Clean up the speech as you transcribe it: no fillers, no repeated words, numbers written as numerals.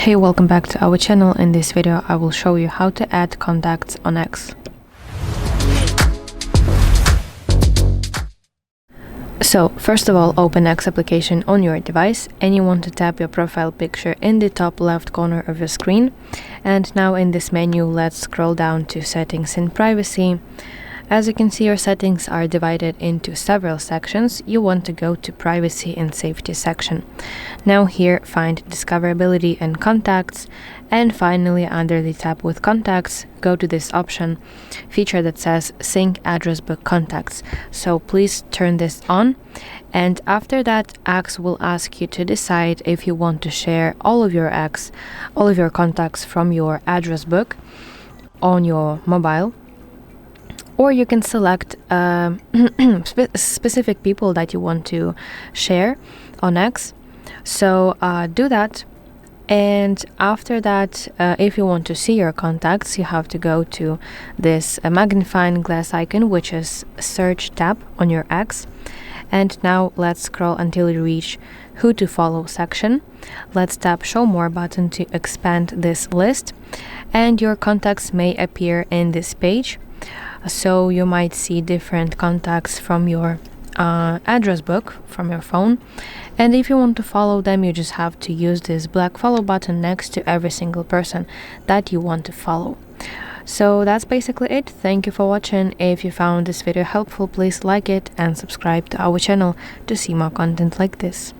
Hey, welcome back to our channel. In this video I will show you how to add contacts on X. So first of all, open X application on your device and you want to tap your profile picture in the top left corner of your screen. And now in this menu, let's scroll down to settings and privacy. As you can see, your settings are divided into several sections. You want to go to privacy and safety section. Now here find discoverability and contacts, and finally under the tab with contacts, go to this option feature that says sync address book contacts. So please turn this on, and after that X will ask you to decide if you want to share all of your contacts from your address book on your mobile, or you can select specific people that you want to share on X. So do that, and after that, if you want to see your contacts, you have to go to this magnifying glass icon, which is search tab on your X. And now let's scroll until you reach who to follow section. Let's tap show more button to expand this list, and your contacts may appear in this page. So you might see different contacts from your address book from your phone, and if you want to follow them, you just have to use this black follow button next to every single person that you want to follow. So that's basically it. Thank you for watching. If you found this video helpful, please like it and subscribe to our channel to see more content like this.